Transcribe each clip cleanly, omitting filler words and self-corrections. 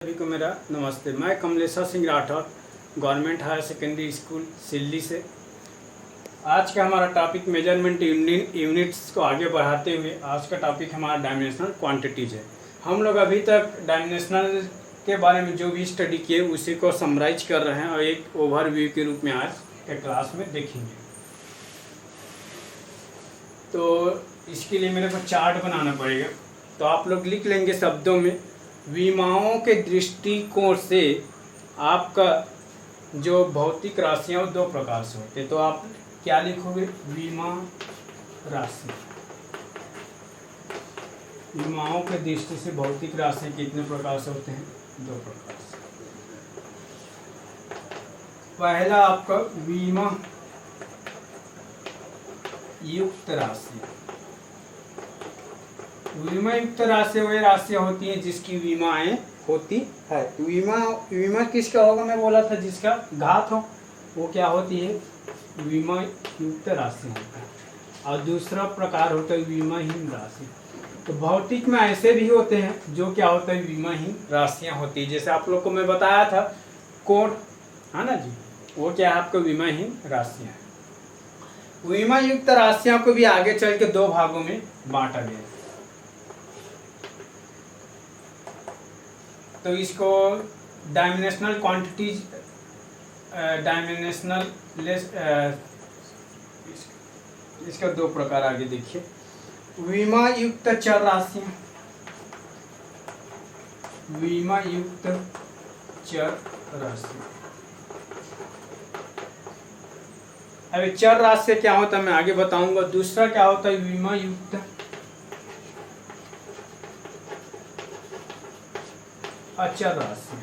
सभी को मेरा नमस्ते। मैं Kamleshwar Singh Rathore, government higher secondary school Silli से। आज का हमारा टॉपिक मेजरमेंट यूनिट्स को आगे बढ़ाते हुए आज का टॉपिक हमारा डायमेंशनल क्वांटिटीज है। हम लोग अभी तक डायमेंशनल के बारे में जो भी स्टडी किए उसी को समराइज कर रहे हैं और एक ओवरव्यू के रूप में आज के क्लास में देखेंगे। तो इसके लिए मेरे को चार्ट बनाना पड़ेगा, तो आप लोग लिख लेंगे शब्दों में। विमाओं के दृष्टिकोण से आपका जो भौतिक राशियाँ दो प्रकार से होते, तो आप क्या लिखोगे? विमा राशि। विमाओं के दृष्टि से भौतिक राशि कितने प्रकार से होते हैं? दो प्रकार से। पहला आपका विमा युक्त राशि। विमा युक्त राशि वही राशियाँ होती हैं जिसकी विमाएं होती है। विमा किसका होगा? मैं बोला था जिसका घात हो, वो क्या होती है? विमा युक्त राशि होता है। और दूसरा प्रकार होता है विमाहीन राशि। तो भौतिक में ऐसे भी होते हैं जो क्या होता है? विमाहीन राशियाँ होती है। जैसे आप लोग को मैं बताया था कोण, है ना जी, वो क्या है? आपको विमाहीन राशियाँ है। विमा युक्त राशियों को भी आगे चल के दो भागों में बांटा गया। तो इसको डायमेंशनल क्वांटिटीज, डायमेंशनल लेस, इसका दो प्रकार आगे देखिए। विमा युक्त चर राशियां, विमा युक्त चर राशि। अभी चर राशि क्या होता है मैं आगे बताऊंगा। दूसरा क्या होता है? विमा युक्त अचर राशि।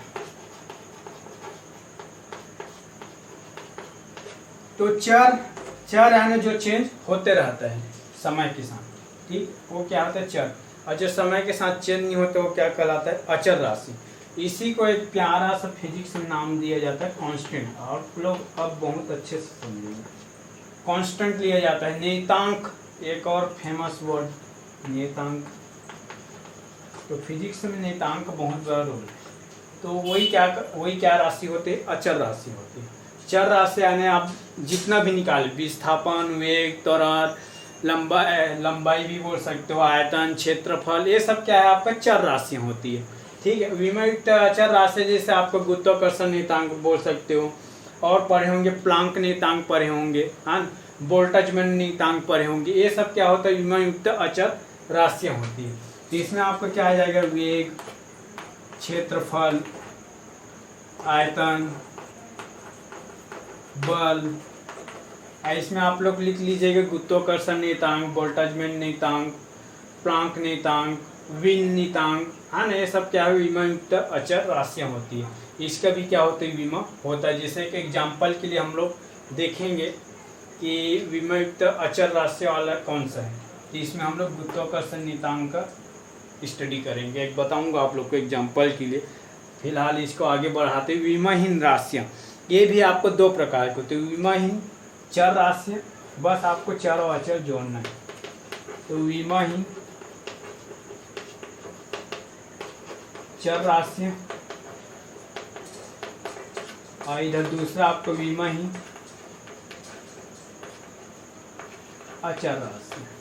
तो चर है ना, जो चेंज होते रहता है समय के साथ, ठीक, वो क्या होता है? चर। और जो समय के साथ चेंज नहीं होते वो क्या कहलाता है? अचर राशि। इसी को एक प्यारा सा फिजिक्स में नाम दिया जाता है कांस्टेंट। आप लोग अब बहुत अच्छे से समझेंगे। कांस्टेंट लिया जाता है। नियतांक एक और फेमस वर्ड, नियतांक। तो फिजिक्स में नियतांक बहुत बड़ा रोल है। तो वही क्या राशि होती है? अचर राशि होती है। चर राशि यानी आप जितना भी निकाले, विस्थापन, वेग, त्वरण, लंबाई भी बोल सकते हो, आयतन, क्षेत्रफल, ये सब क्या है? आपका चर राशियाँ होती है, ठीक है। विमायुक्त अचर राशि जैसे आपको गुरुत्वाकर्षण नियतांक बोल सकते हो, और पढ़े होंगे प्लांक नियतांक पढ़े होंगे, हाँ, बोल्टजमैन नियतांक पढ़े होंगे। ये सब क्या होता है? विमायुक्त अचर राशियाँ होती है। तो इसमें आपको क्या आ जाएगा? वेग, क्षेत्रफल, आयतन, बल। इसमें आप लोग लिख लीजिएगा गुरुत्वाकर्षण नियतांक, बोल्टजमैन नियतांक, प्लांक नियतांक, विन नियतांक, हाँ ना, ये सब क्या है? विमायुक्त अचर राशियाँ होती है। इसका भी क्या होता है? विमा होता है। जैसे कि एग्जाम्पल के लिए हम लोग देखेंगे कि विमायुक्त अचर राशि वाला कौन सा है। तो इसमें हम लोग गुरुत्वाकर्षण नियतांक का स्टडी करेंगे। एक बताऊंगा आप लोग को एग्जाम्पल के लिए। फिलहाल इसको आगे बढ़ाते हुए विमाहीन राशियाँ, ये भी आपको दो प्रकार के होते हैं। विमाहीन चर राशियाँ, बस आपको चर और अचर जोड़ना है। तो विमाहीन चर राशियाँ, और इधर दूसरा आपको विमाहीन अचर राशियाँ।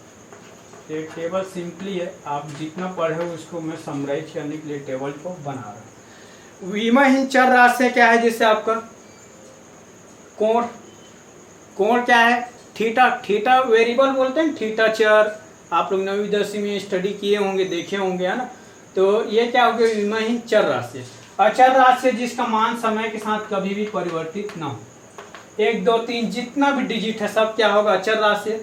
एक टेबल सिंपली है, आप जितना पढ़े हो उसको मैं समराइज करने के लिए टेबल को बना रहा हूँ। विमाहीन चर राशि क्या है? जैसे आपका कोण क्या है? थीटा वेरिएबल बोलते हैं, थीटा चर। आप लोग 9वीं 10वीं में स्टडी किए होंगे, देखे होंगे, है ना। तो ये क्या हो गया? विमाहीन चर राशि। अचर राशि जिसका मान समय के साथ कभी भी परिवर्तित ना हो। 1 2 3 जितना भी डिजिट है सब क्या होगा? अचर राशि।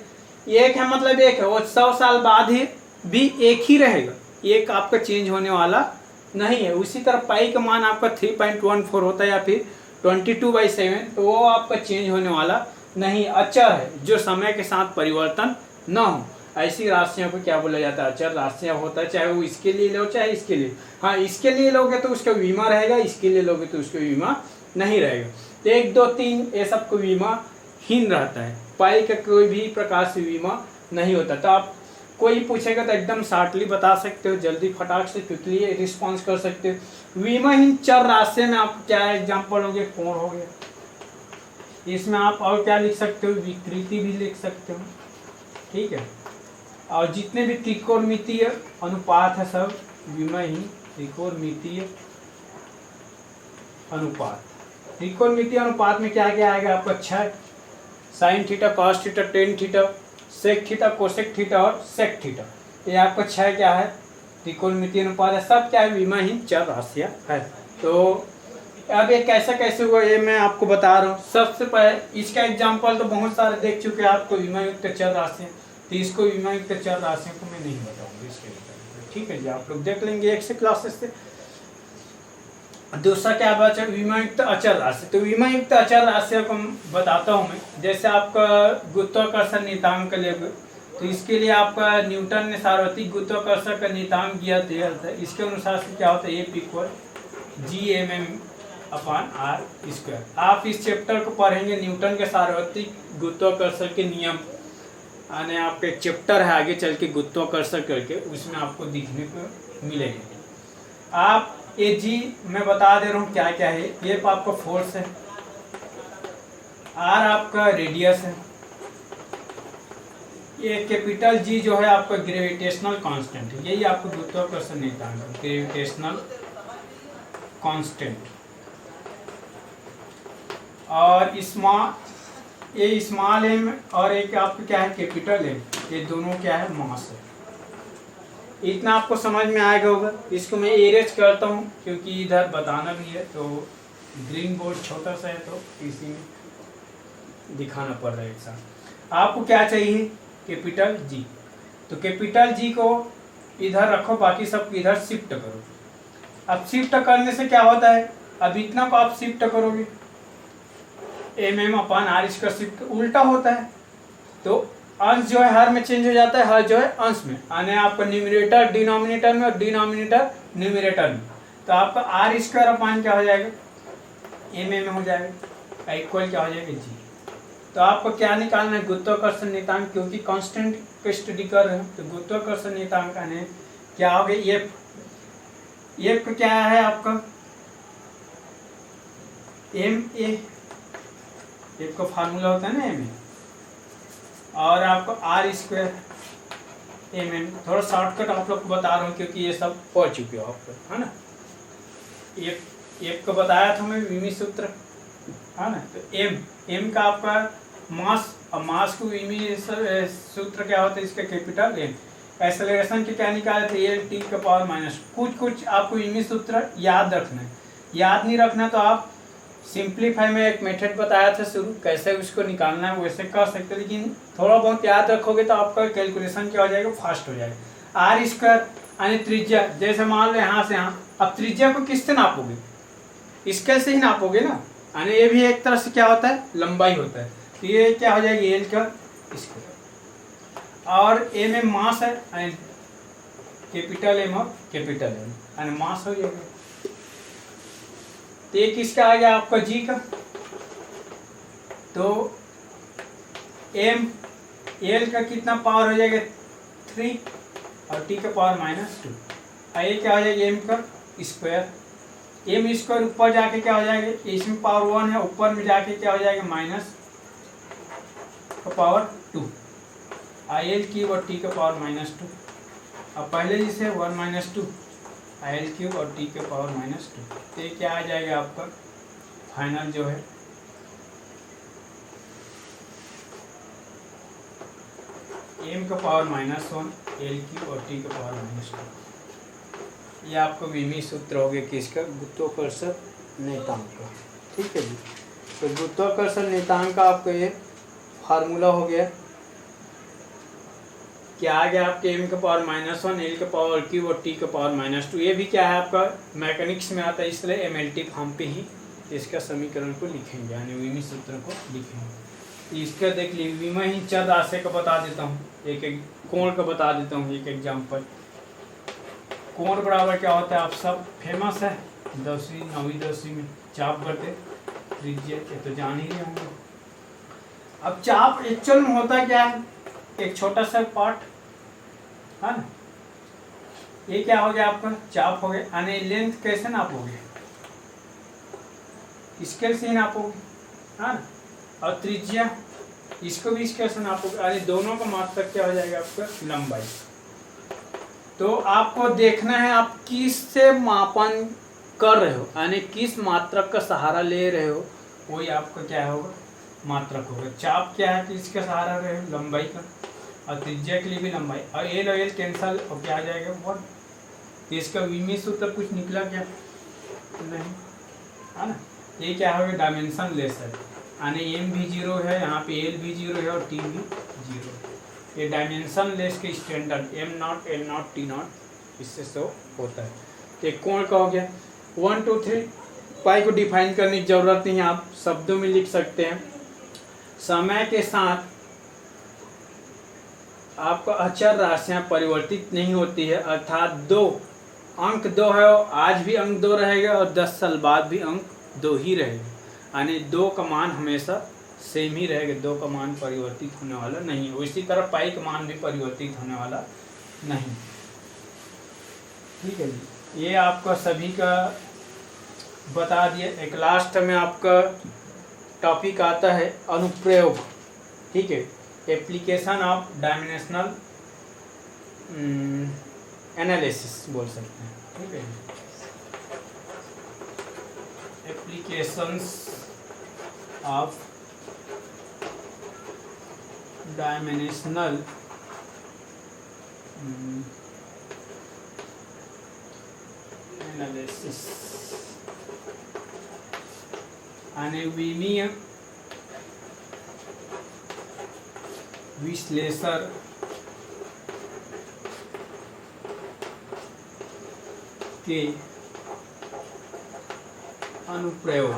एक है मतलब एक है, वो 100 साल बाद ही भी एक ही रहेगा, एक आपका चेंज होने वाला नहीं है। उसी तरह पाई का मान आपका 3.14 होता है या फिर 22/7, तो वो आपका चेंज होने वाला नहीं, अचर है, जो समय के साथ परिवर्तन न हो। ऐसी राशियों को क्या बोला जाता है? अचर राशियाँ होता है। चाहे वो इसके लिए लो चाहे इसके लिए, हाँ, इसके लिए लोगे तो उसका बीमा रहेगा, इसके लिए लोगे तो उसका बीमा नहीं रहेगा। तो 1 2 3 ये सबको बीमा हीन रहता है। पाई का कोई भी प्रकार से बीमा नहीं होता। तो आप कोई पूछेगा तो एकदम शार्टली बता सकते हो, जल्दी फटाक से क्विकली रिस्पॉन्स कर सकते हो। विमाहीन चर राशि में आप क्या एग्जाम्पल हो गया, कोण हो गया। इसमें आप और क्या लिख सकते हो, विकृति भी लिख सकते हो, ठीक है। और जितने भी त्रिकोणमितीय अनुपात है सब विमाहीन त्रिकोणमितीय अनुपात। त्रिकोणमितीय अनुपात में क्या क्या आएगा आपका, 6 sine theta, cos theta, tan theta, sec theta, cosec theta और सेक थीटा। ये आपका 6 क्या है, त्रिकोणमितीय अनुपात है। सब क्या है, विमाहीन चर राशियां है। तो अब ये कैसे हुआ ये मैं आपको बता रहा हूँ। सबसे पहले इसका एग्जाम्पल तो बहुत सारे देख चुके हैं आपको, विमायुक्त चर राशियां। तो इसको विमायुक्त चर राशियों को मैं नहीं बताऊंगा इसके लिए, ठीक है जी, आप लोग देख लेंगे एक से क्लासेस से। दूसरा क्या बचा, विमायुक्त अचर राशि। तो विमायुक्त अचर राशियों को बताता हूँ मैं। जैसे आपका गुरुत्वाकर्षण नियतांक लेंगे तो इसके लिए आपका न्यूटन ने सार्वत्रिक गुरुत्वाकर्षण का नियतांक दिया था। इसके अनुसार से क्या होता है, एफ इक्वल Gmm/r²। आप इस चैप्टर को पढ़ेंगे, न्यूटन के सार्वत्रिक गुरुत्वाकर्षण के नियम आने आपके चैप्टर है आगे चल के गुरुत्वाकर्षण करके, उसमें आपको दिखने को मिलेंगे। आप ये जी मैं बता दे रहा हूँ क्या क्या है। ये आपका फोर्स है, आर आपका रेडियस है, ये कैपिटल जी जो है आपका ग्रेविटेशनल कांस्टेंट है। यही आपको गुरुत्वाकर्षण नियतांक है, ग्रेविटेशनल कांस्टेंट। और ये स्मॉल एम और एक आपका क्या है, कैपिटल एम। ये दोनों क्या है, मास है। इतना आपको समझ में आएगा होगा। इसको मैं एरेज करता हूँ क्योंकि इधर बताना भी है, तो ग्रीन बोर्ड छोटा सा है तो इसी में दिखाना पड़ रहा है एक साथ। आपको क्या चाहिए, कैपिटल जी। तो कैपिटल जी को इधर रखो, बाकी सब इधर शिफ्ट करो। अब शिफ्ट करने से क्या होता है, अब इतना को आप शिफ्ट करोगे mm/r इसका शिफ्ट उल्टा होता है। तो अंश जो है हर में चेंज हो जाता है, हर जो है अंश में, आने आपका न्यूमरेटर डिनोमिनेटर में और डिनोमिनेटर न्यूमरेटर में। तो आपका r² क्या हो जाएगा, mm हो जाएगा, इक्वल क्या हो जाएगा, जी। तो आपको क्या निकालना है, गुरुत्वाकर्षण नियतांक, क्योंकि कांस्टेंट पे स्टडी कर रहे हैं। तो गुरुत्वाकर्षण नियतांक आने क्या हो गया, एफ का क्या है आपका ma, एफ का फार्मूला होता है ना ma, और आपको r² mm। थोड़ा शॉर्टकट आप लोग को बता रहा हूँ क्योंकि ये सब पढ़ चुके हो आप लोग, है ना। एफ को बताया था मैं, विमी सूत्र, है ना। तो एम का आपका मास, और मास को विमी सूत्र क्या होता है इसका, कैपिटल एम। एक्सेलरेशन के क्या निकाले थे, L(t⁻⁻). कुछ आपको विमी सूत्र याद रखना है। याद नहीं रखना तो आप सिंप्लीफाई में एक मेथड बताया था शुरू, कैसे उसको निकालना है वैसे कर सकते, लेकिन थोड़ा बहुत याद रखोगे तो आपका कैलकुलेशन क्या हो जाएगा, फास्ट हो जाएगा। r² यानी त्रिज्या, जैसे मान लो यहाँ से यहाँ, अब त्रिज्या को किससे नापोगे, स्केल से ही नापोगे ना, यानी ये भी एक तरह से क्या होता है, लंबाई होता है। तो ये क्या हो जाएगी, L²। और ए में मास है, कैपिटल एम और कैपिटल एम, यानी मास हो जाएगा। तो ये किसका आ गया आपका, जी का। तो एम एल का कितना पावर हो जाएगा, 3, और टी का पावर -2। ये क्या हो जाएगा, एम का स्क्वायर। एम स्क्वायर ऊपर जाके क्या हो जाएगा, इसमें पावर 1 है, ऊपर में जाके क्या हो जाएगा, माइनस का पावर 2। IL³ और टी का पावर -2। अब पहले जिसे 1 - 2 IL³ और टी के पावर -2। तो ये क्या आ जाएगा आपका फाइनल जो है, m का पावर -1, L³ और टी का पावर -2। ये आपका विमी सूत्र हो गया किसका, गुरुत्वाकर्षण नियतांक का, ठीक है जी। तो गुरुत्वाकर्षण नियतांक का आपका ये फार्मूला हो गया, क्या आ गया आपके m का पावर -1, L का पावर क्यूब और t का पावर -2। ये भी क्या है आपका मैकेनिक्स में आता है, इसलिए MLT फॉर्म पे ही इसका समीकरण को लिखेंगे, यानी विमी सूत्र को लिखेंगे। इसका देख लीजिए, विमाहीन चर राशि का बता देता हूँ, एक कोण का बता देता हूँ, एक एग्जाम्पल। कोण बराबर क्या होता है, आप सब फेमस है 10वीं 9वीं 10वीं में चाप करते त्रिज्या, ये तो जान ही रहे होंगे। अब चाप एक्चुअल में होता क्या है, एक छोटा सा पार्ट है ना, ये क्या हो गया आपका चाप हो गया, यानी लेंथ कैसे नापोगे, स्केल से ही नापोगे, हाँ ना। और त्रिज्या इसको भी स्केल से नापोगे, यानी दोनों का मात्रक क्या हो जाएगा आपका लंबाई। तो आपको देखना है आप किससे मापन कर रहे हो, यानी किस मात्रक का सहारा ले रहे हो, वही आपका क्या होगा मात्रक होगा। चाप क्या है कि इसका सहारा रहे हो लंबाई का, और त्रिज्या के लिए भी लंबाई, और एल और एल कैंसल और क्या आ जाएगा वन। तो इसका विमीय सूत्र कुछ निकला क्या, नहीं, है ना। ये क्या होगा डायमेंशन लेस है, यानी एम भी जीरो है, यहाँ पे एल भी जीरो है और टी भी जीरो है। ये डायमेंशन लेस के standard am naught L not T not इससे शो होता है। तो एक कोण का हो गया 1 2 3। पाई को डिफाइन करने की जरूरत नहीं है, आप शब्दों में लिख सकते हैं। समय के साथ आपका अचर राशियां परिवर्तित नहीं होती है, अर्थात दो अंक दो है और आज भी अंक दो रहेगा और 10 साल बाद भी अंक दो ही रहेगा, यानी दो का मान हमेशा सेम ही रहेगा, दो का मान परिवर्तित होने वाला नहीं है। इसी तरह पाई का मान भी परिवर्तित होने वाला नहीं। ठीक है जी, ये आपका सभी का बता दिया। एक लास्ट में आपका टॉपिक आता है अनुप्रयोग, ठीक है, एप्लीकेशन ऑफ डायमेंशनल एनालिसिस बोल सकते हैं, ठीक है। एप्लीकेशंस ऑफ डायमेंशनल एनालिसिस, यानी विमीय विश्लेषण के अनुप्रयोग।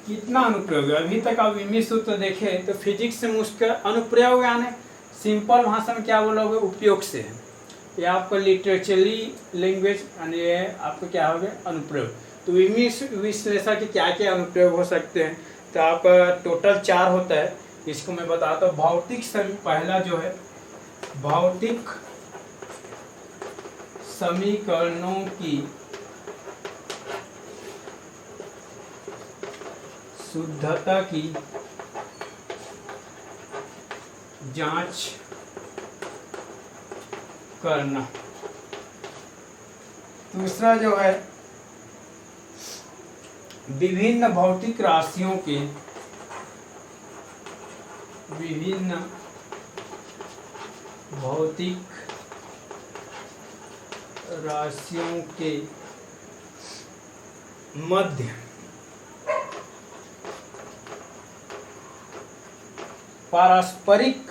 कितना अनुप्रयोग है, अभी तक आप विमीय सूत्र देखे तो फिजिक्स से उसका अनुप्रयोग यानी सिंपल भाषा में क्या बोलोगे उपयोग से है, ये आपका लिटरेचरली लैंग्वेज यानी ये आपका क्या हो गया अनुप्रयोग। तो विमीय विश्लेषण के क्या क्या अनुप्रयोग हो सकते हैं, तो आपका टोटल 4 होता है, इसको मैं बताता हूँ। भौतिक पहला जो है भौतिक समीकरणों की शुद्धता की जांच करना। दूसरा जो है विभिन्न भौतिक राशियों के मध्य पारस्परिक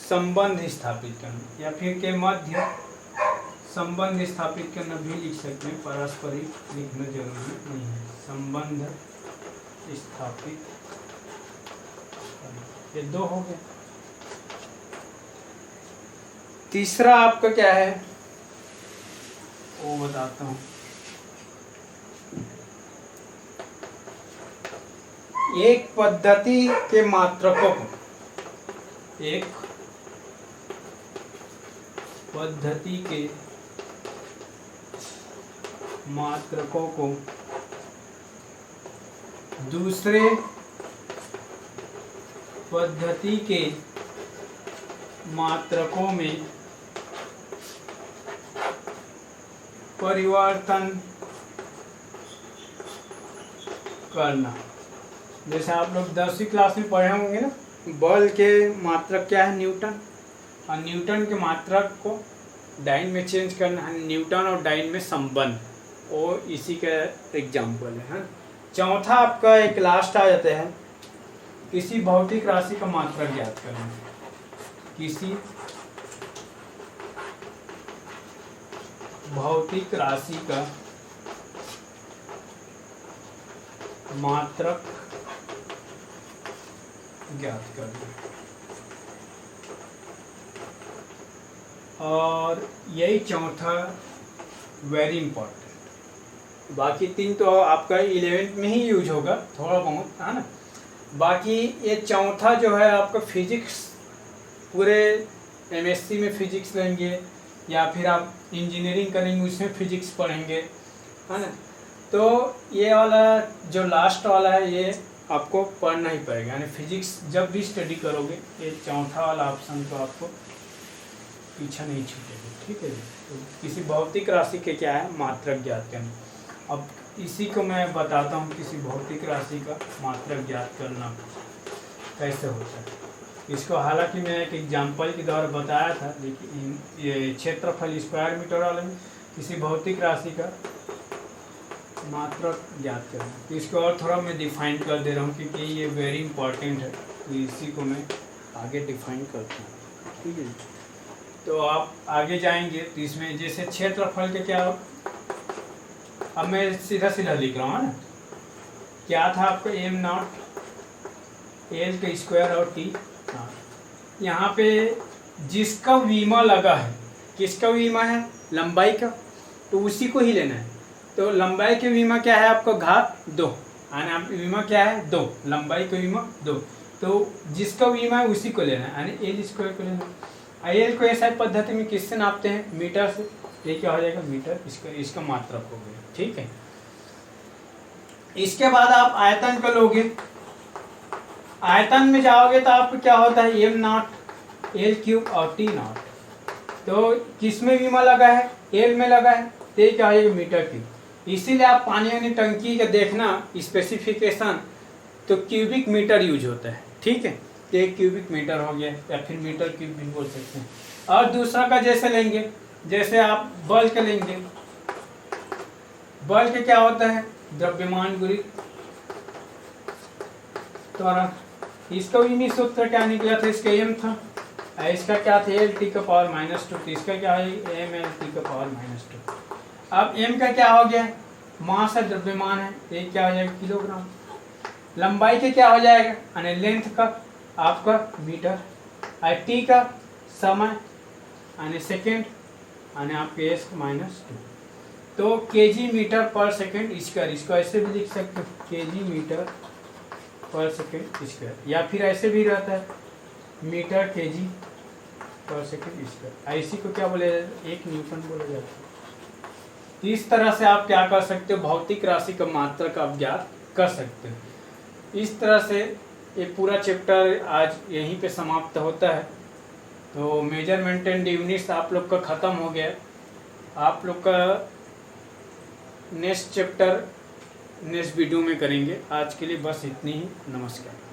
संबंध स्थापित करना, या फिर के मध्य संबंध स्थापित करना भी लिख सकते हैं, पारस्परिक लिखना जरूरी नहीं है, संबंध स्थापित, ये 2 हो गए। तीसरा आपका क्या है वो बताता हूँ। एक पद्धति के मात्रकों को, एक पद्धति के मात्रकों को दूसरे पद्धति के मात्रकों में परिवर्तन करना। जैसे आप लोग 10वीं क्लास में पढ़े होंगे ना, बल के मात्रक क्या है न्यूटन, और न्यूटन के मात्रक को डाइन में चेंज करना है, न्यूटन और डाइन में संबंध, वो इसी का एग्जाम्पल है। चौथा आपका एक लास्ट आ जाता है किसी भौतिक राशि का मात्रक ज्ञात करना, किसी भौतिक राशि का मात्रक ज्ञात करना, और यही चौथा वेरी इंपॉर्टेंट। बाकी 3 तो आपका 11th में ही यूज होगा थोड़ा बहुत, है ना। बाकी ये चौथा जो है आपका फिजिक्स, पूरे एमएससी में फिजिक्स लेंगे या फिर आप इंजीनियरिंग करेंगे उसमें फिजिक्स पढ़ेंगे, है ना। तो ये वाला जो लास्ट वाला है ये आपको पढ़ना ही पड़ेगा, यानी फिजिक्स जब भी स्टडी करोगे ये चौथा वाला ऑप्शन तो आपको पीछा नहीं छूटेगा, ठीक है। तो किसी भौतिक राशि के क्या है मात्रक ज्ञात करना। अब इसी को मैं बताता हूँ किसी भौतिक राशि का मात्रक ज्ञात करना कैसे होता है। इसको हालांकि मैं एक एग्जाम्पल के द्वारा बताया था, लेकिन ये क्षेत्रफल स्क्वायर मीटर वाले में किसी भौतिक राशि का मात्रक ज्ञात करना। तो इसको और थोड़ा मैं डिफाइन कर दे रहा हूँ क्योंकि ये वेरी इंपॉर्टेंट है, तो इसी को मैं आगे डिफाइन करता हूँ, ठीक है। तो आप आगे जाएंगे तो इसमें जैसे क्षेत्रफल के क्या, अब मैं सीधा सीधा लिख रहा हूँ ना, क्या था आपका एम नॉट एल का स्क्वायर और टी नॉट। यहाँ पे जिसका वीमा लगा है, किसका वीमा है, लंबाई का, तो उसी को ही लेना है। तो लंबाई के वीमा क्या है आपका घात 2, यानी वीमा क्या है 2, लंबाई का वीमा 2, तो जिसका वीमा है उसी को लेना है, यानी एल स्क्वायर को लेना है। एल को ऐसा पद्धति में किससे नापते हैं, मीटर से। ये क्या हो जाएगा मीटर, इसका मात्रक हो गया, ठीक है। इसके बाद आप आयतन का लोगे, आयतन में जाओगे तो आपको क्या होता है एम नॉट एल क्यूब और टी नॉट। तो किस में वीमा लगा है, एल में लगा है, तो ये क्या हो जाएगा मीटर क्यूब। इसीलिए आप पानी वाली टंकी का देखना स्पेसिफिकेशन तो क्यूबिक मीटर यूज होता है, ठीक है। तो एक क्यूबिक मीटर हो गया या फिर मीटर क्यूब भी बोल सकते हैं। और दूसरा का जैसे लेंगे, जैसे आप बल्क लेंगे, बल्क क्या होता है द्रव्यमान गुणित त्वरण। इसका भी सूत्र क्या निकला था, इसका एम था, इसका क्या था एल टी का पावर -2, तो इसका क्या है एम एल टी का पावर -2। अब एम का क्या हो गया, मास है, द्रव्यमान है, एक क्या हो जाएगा किलोग्राम। लंबाई के क्या हो जाएगा, यानी लेंथ का आपका मीटर, और टी का समय यानी सेकेंड, यानी आपके एस -2। तो केजी मीटर पर सेकेंड स्क्वायर, इसको ऐसे भी लिख सकते हो केजी मीटर पर सेकेंड स्क्वायर, या फिर ऐसे भी रहता है मीटर केजी पर सेकेंड स्क्वायर। इसी को क्या बोले जाता है, 1 न्यूटन बोला जाता है। इस तरह से आप क्या कर सकते हो, भौतिक राशि का मात्रक आप ज्ञात कर सकते हो। इस तरह से ये पूरा चैप्टर आज यहीं पे समाप्त होता है। तो मेजरमेंट एंड यूनिट्स आप लोग का ख़त्म हो गया। आप लोग का नेक्स्ट चैप्टर नेक्स्ट वीडियो में करेंगे। आज के लिए बस इतनी ही, नमस्कार।